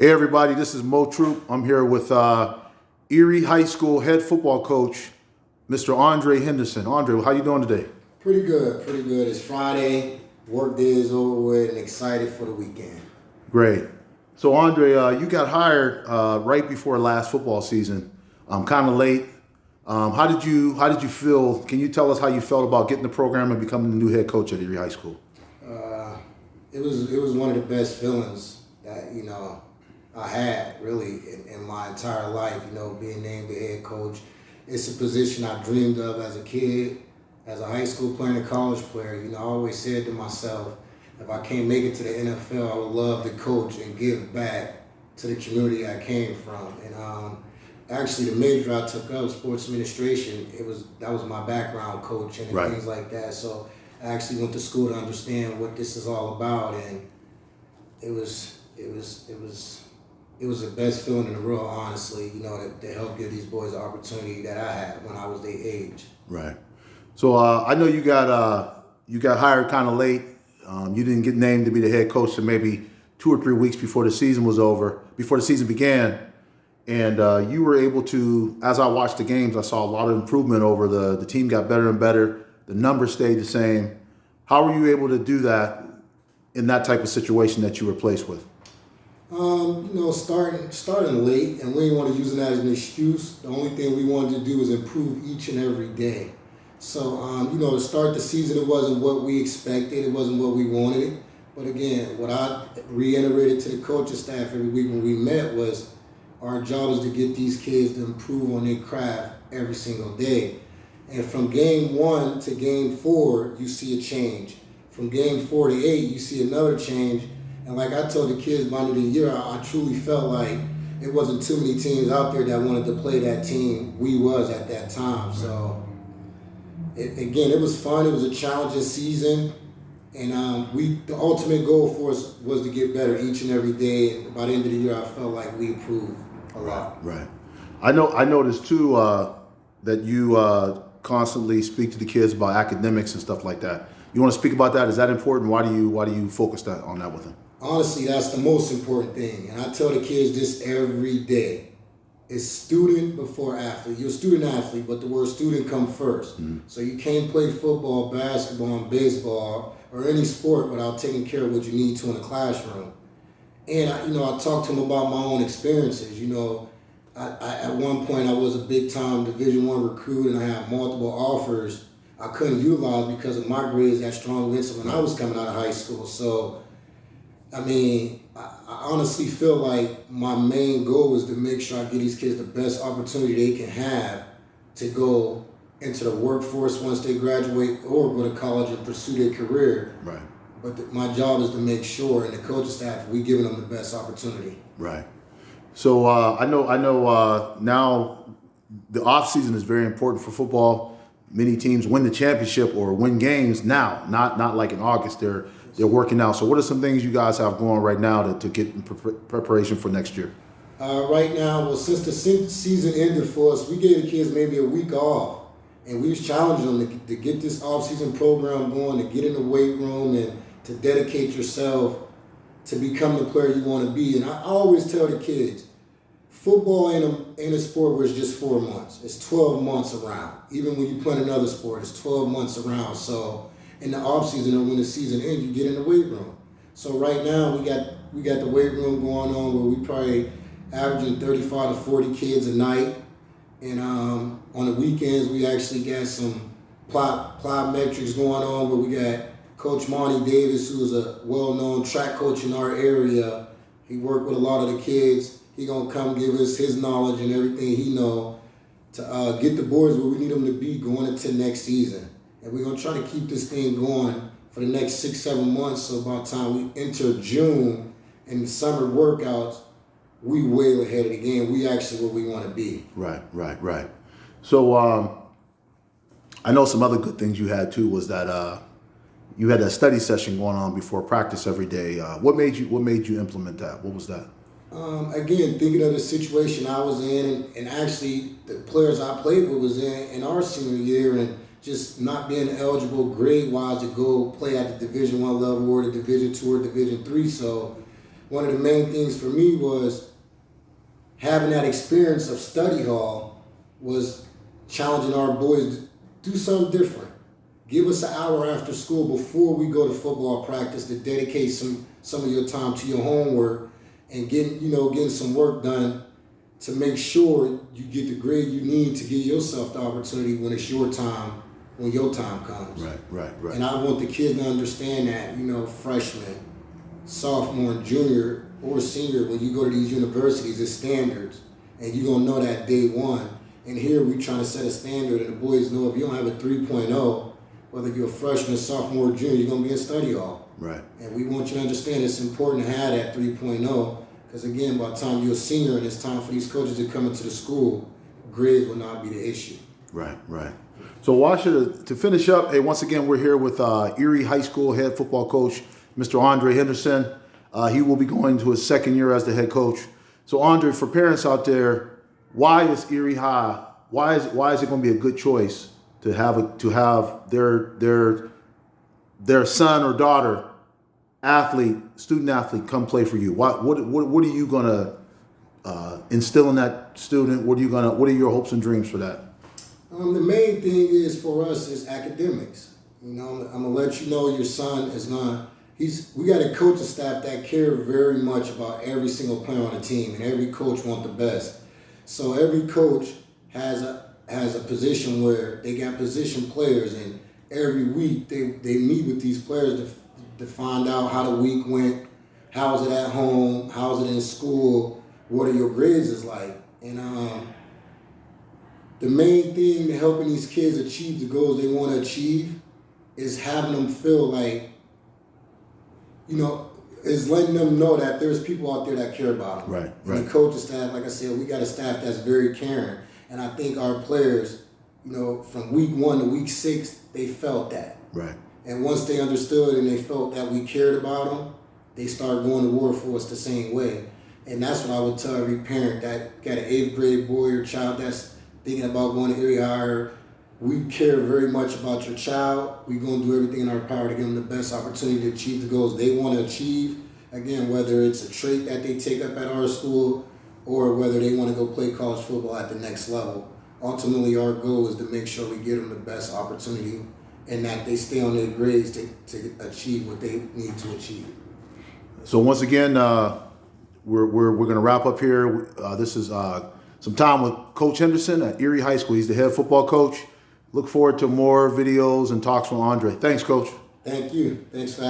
Hey everybody, this is Mo Troop. I'm here with Erie High School head football coach, Mr. Andre Henderson. Andre, how you doing today? Pretty good, pretty good. It's Friday, work day is over with, and excited for the weekend. Great. So Andre, you got hired right before last football season, kind of late. How did you feel? Can you tell us how you felt about getting the program and becoming the new head coach at Erie High School? It was one of the best feelings that I had really in my entire life. Being named the head coach, it's a position I dreamed of as a kid, as a high school player and a college player. I always said to myself, if I can't make it to the NFL, I would love to coach and give back to the community I came from. And actually, the major I took up, sports administration, that was my background, coaching and Right. things like that. So I actually went to school to understand what this is all about, and it was the best feeling in the world, honestly. To help give these boys the opportunity that I had when I was their age. Right. So I know you got hired kind of late. You didn't get named to be the head coach until maybe 2 or 3 weeks before the season was over, before the season began. And you were able to, as I watched the games, I saw a lot of improvement over the team got better and better. The numbers stayed the same. How were you able to do that in that type of situation that you were placed with? Starting late, and we didn't want to use it as an excuse. The only thing we wanted to do was improve each and every day. So, to start the season, it wasn't what we expected. It wasn't what we wanted. But again, what I reiterated to the coaching staff every week when we met was our job is to get these kids to improve on their craft every single day. And from game 1 to game 4, you see a change. From game 4 to 8, you see another change. And like I told the kids by the end of the year, I truly felt like it wasn't too many teams out there that wanted to play that team we was at that time. So, it was fun. It was a challenging season. And the ultimate goal for us was to get better each and every day. By the end of the year, I felt like we improved a lot. Right. I noticed too that you constantly speak to the kids about academics and stuff like that. You want to speak about that? Is that important? Why do you focus on that with them? Honestly, that's the most important thing. And I tell the kids this every day. It's student before athlete. You're a student athlete, but the word student comes first. Mm-hmm. So you can't play football, basketball, and baseball, or any sport without taking care of what you need to in the classroom. And I talked to them about my own experiences. I at one point I was a big time Division I recruit, and I had multiple offers I couldn't utilize because of my grades that strong against when I was coming out of high school. So, I honestly feel like my main goal is to make sure I give these kids the best opportunity they can have to go into the workforce once they graduate or go to college and pursue their career. Right. But my job is to make sure, and the coaching staff, we giving them the best opportunity. Right. So I know now the offseason is very important for football. Many teams win the championship or win games now, not like in August. They're working out. So what are some things you guys have going right now to get in preparation for next year? Right now, since the season ended for us, we gave the kids maybe a week off. And we was challenging them to get this off-season program going, to get in the weight room and to dedicate yourself to become the player you want to be. And I always tell the kids, football ain't a sport where it's just 4 months. It's 12 months around. Even when you play another sport, it's 12 months around. So in the off-season or when the season ends, you get in the weight room. So right now we got the weight room going on where we probably averaging 35 to 40 kids a night. And on the weekends, we actually got some plyometrics going on where we got Coach Monty Davis, who's a well-known track coach in our area. He worked with a lot of the kids. He gonna come give us his knowledge and everything he know to get the boys where we need them to be going into next season. And we're gonna try to keep this thing going for the next 6-7 months. So by the time we enter June and the summer workouts, we way ahead of the game. We actually where we want to be. Right. So I know some other good things you had too was that you had a study session going on before practice every day. What made you implement that? What was that? Again, thinking of the situation I was in, and actually the players I played with was in our senior year, and just not being eligible grade-wise to go play at the Division I level or the Division II or Division III. So one of the main things for me was having that experience of study hall was challenging our boys to do something different. Give us an hour after school before we go to football practice to dedicate some of your time to your homework and getting some work done to make sure you get the grade you need to give yourself the opportunity when it's your time, when your time comes. Right. And I want the kids to understand that, freshman, sophomore, junior, or senior, when you go to these universities, it's standards. And you're going to know that day one. And here we're trying to set a standard, and the boys know if you don't have a 3.0, whether you're a freshman, sophomore, or junior, you're going to be in study hall. Right. And we want you to understand it's important to have that 3.0, because again, by the time you're a senior and it's time for these coaches to come into the school, grades will not be the issue. Right. So Washer, to finish up, hey, once again, we're here with Erie High School head football coach, Mr. Andre Henderson. He will be going to his second year as the head coach. So Andre, for parents out there, why is Erie High? Why is it going to be a good choice to have their son or daughter, student athlete, come play for you? What are you going to instill in that student? What are your hopes and dreams for that? The main thing is for us is academics. I'm gonna let you know your son is gonna. We got a coaching staff that care very much about every single player on the team, and every coach wants the best. So every coach has a position where they got position players, and every week they meet with these players to find out how the week went, how is it at home, how is it in school, what are your grades is like, and the main thing to helping these kids achieve the goals they want to achieve is having them feel like, is letting them know that there's people out there that care about them. Right. And the coaching staff, like I said, we got a staff that's very caring. And I think our players, from week 1 to week 6, they felt that. Right. And once they understood and they felt that we cared about them, they started going to war for us the same way. And that's what I would tell every parent that got an 8th grade boy or child that's thinking about going to Erie Higher. We care very much about your child. We're going to do everything in our power to give them the best opportunity to achieve the goals they want to achieve. Again, whether it's a trait that they take up at our school or whether they want to go play college football at the next level. Ultimately, our goal is to make sure we give them the best opportunity and that they stay on their grades to achieve what they need to achieve. So once again, we're going to wrap up here. This is some time with Coach Henderson at Erie High School. He's the head football coach. Look forward to more videos and talks from Andre. Thanks, Coach. Thank you. Thanks for